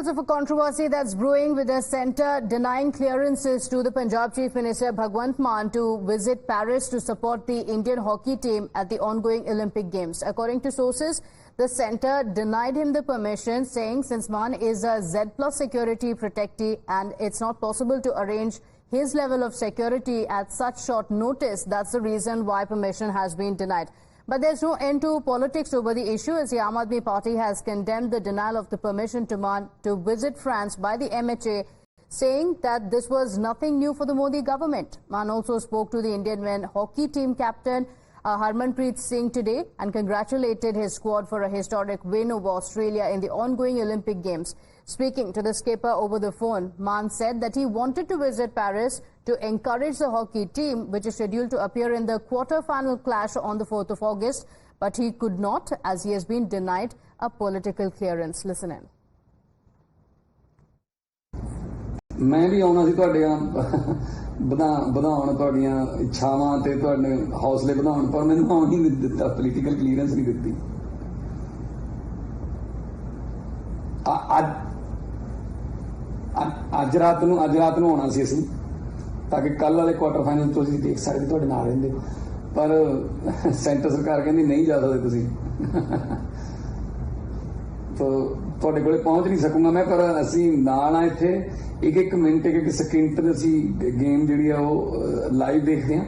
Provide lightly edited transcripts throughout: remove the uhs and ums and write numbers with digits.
because of a controversy that's brewing with the centre denying clearances to the Punjab Chief Minister Bhagwant Mann to visit Paris to support the Indian hockey team at the ongoing Olympic Games. According to sources, the centre denied him the permission, saying since Mann is a Z+ security protectee and it's not possible to arrange his level of security at such short notice, that's the reason why permission has been denied. But there's no end to politics over the issue, as the Aam Aadmi Party has condemned the denial of the permission to Mann to visit France by the MHA, saying that this was nothing new for the Modi government. Mann also spoke to the Indian men hockey team captain Harmanpreet Singh today and congratulated his squad for a historic win over Australia in the ongoing Olympic Games. Speaking to the skipper over the phone, Mann said that he wanted to visit Paris to encourage the hockey team, which is scheduled to appear in the quarter-final clash on the 4th of August, but he could not as he has been denied a political clearance. Listen in. मैं भी आना सी तुहाडियां ਵਧਾਉਣ ਤੁਹਾਡੀਆਂ ਇੱਛਾਵਾਂ ਤੇ ਤੁਹਾਡੇ ਹੌਸਲੇ ਵਧਾਉਣ ਪਰ ਮੈਨੂੰ ਆਉਣ ਹੀ ਨਹੀਂ ਦਿੱਤਾ ਪੋਲੀਟੀਕਲ ਕਲੀਅਰੈਂਸ ਨਹੀਂ ਦਿੱਤੀ ਅੱਜ ਰਾਤ ਨੂੰ ਆਉਣਾ ਸੀ ਅਸੀਂ ਤਾਂ ਕਿ ਕੱਲ ਵਾਲੇ ਕੁਆਟਰ ਫਾਈਨਲ ਤੁਸੀਂ ਦੇਖ ਸਕਦੇ ਤੁਹਾਡੇ ਨਾਲ ਰਹਿੰਦੇ ਪਰ ਸੈਂਟਰ ਸਰਕਾਰ ਕਹਿੰਦੀ ਨਹੀਂ ਜਾ ਸਕਦੇ ਤੁਸੀਂ तो ਤੁਹਾਡੇ ਕੋਲੇ ਪਹੁੰਚ ਨਹੀਂ ਸਕੂੰਗਾ ਮੈਂ ਪਰ ਅਸੀਂ ਨਾਲ ਆ ਇੱਥੇ एक मिनट एक सेकंड ਅਸੀਂ गेम ਜਿਹੜੀ ਆ ਉਹ ਲਾਈਵ ਦੇਖਦੇ ਹਾਂ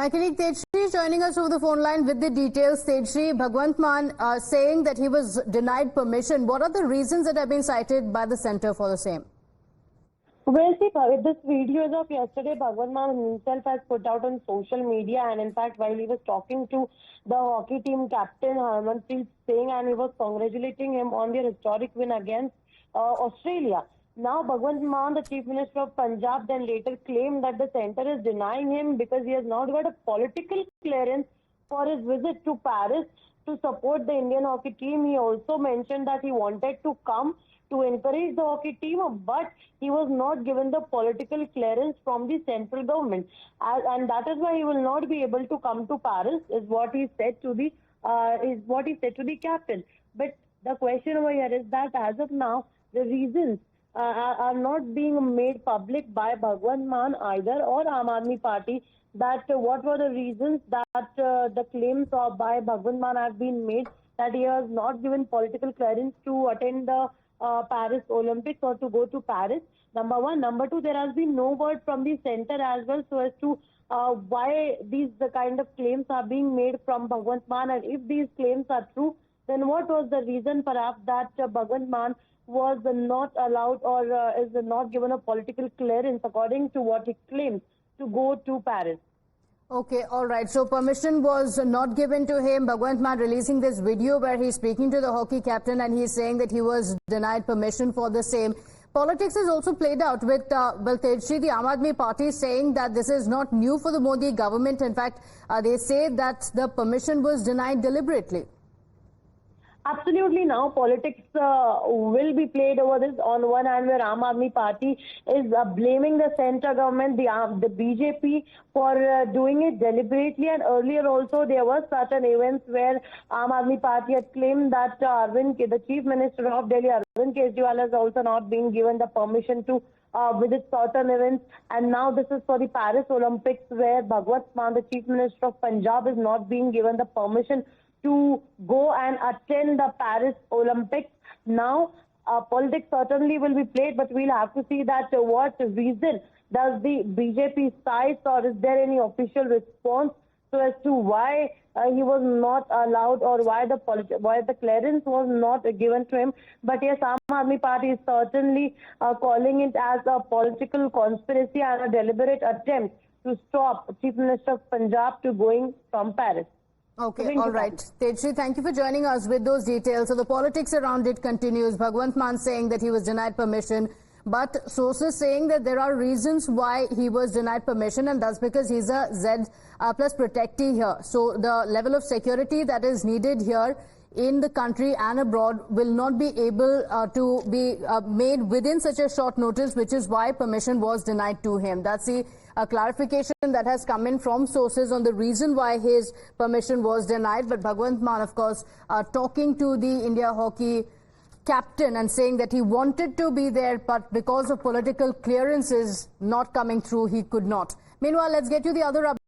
My colleague Tejshri is joining us over the phone line with the details. Tejshri, Bhagwant Mann saying that he was denied permission. What are the reasons that have been cited by the centre for the same? Well, see, this video is of yesterday. Bhagwant Mann himself has put out on social media, and in fact, while he was talking to the hockey team captain Harmanpreet Singh, and he was congratulating him on their historic win against Australia. Now, Bhagwant Mann, the Chief Minister of Punjab, then later claimed that the centre is denying him because he has not got a political clearance for his visit to Paris to support the Indian hockey team. He also mentioned that he wanted to come to encourage the hockey team, but he was not given the political clearance from the central government. And that is why he will not be able to come to Paris, is what he said to the captain. But the question over here is that as of now, the reasons are not being made public by Bhagwant Mann either or Aam Aadmi Party, that what were the reasons that the claims by Bhagwant Mann have been made that he has not given political clearance to attend the Paris Olympics or to go to Paris. Number one. Number two, there has been no word from the centre as well so as to why the kind of claims are being made from Bhagwant Mann, and if these claims are true, then what was the reason perhaps that Bhagwant Mann was not allowed or is not given a political clearance according to what he claims to go to Paris. Okay, all right. So permission was not given to him. Bhagwant Mann releasing this video where he's speaking to the hockey captain and he's saying that he was denied permission for the same. Politics is also played out with Tejshri, the Aam Aadmi Party, saying that this is not new for the Modi government. In fact, they say that the permission was denied deliberately. Absolutely. Now politics will be played over this. On one hand, where Aam Aadmi Party is blaming the centre government, the BJP, for doing it deliberately. And earlier also there was certain events where Aam Aadmi Party had claimed that the Chief Minister of Delhi, Arvind Kejriwal, has also not been given the permission to visit certain events. And now this is for the Paris Olympics, where Bhagwant Mann, the Chief Minister of Punjab, is not being given the permission to go and attend the Paris Olympics. Now, politics certainly will be played, but we'll have to see that what reason does the BJP cite, or is there any official response so as to why he was not allowed, or why the clearance was not given to him. But yes, Aam Aadmi Party is certainly calling it as a political conspiracy and a deliberate attempt to stop Chief Minister of Punjab to going from Paris. Okay, all right. Tejshri, thank you for joining us with those details. So the politics around it continues. Bhagwant Mann saying that he was denied permission, but sources saying that there are reasons why he was denied permission, and that's because he's a Z+ protectee here. So the level of security that is needed here in the country and abroad will not be able to be made within such a short notice, which is why permission was denied to him. That's the clarification that has come in from sources on the reason why his permission was denied. But Bhagwant Mann, of course, talking to the India hockey captain and saying that he wanted to be there, but because of political clearances not coming through, he could not. Meanwhile, let's get you the other update.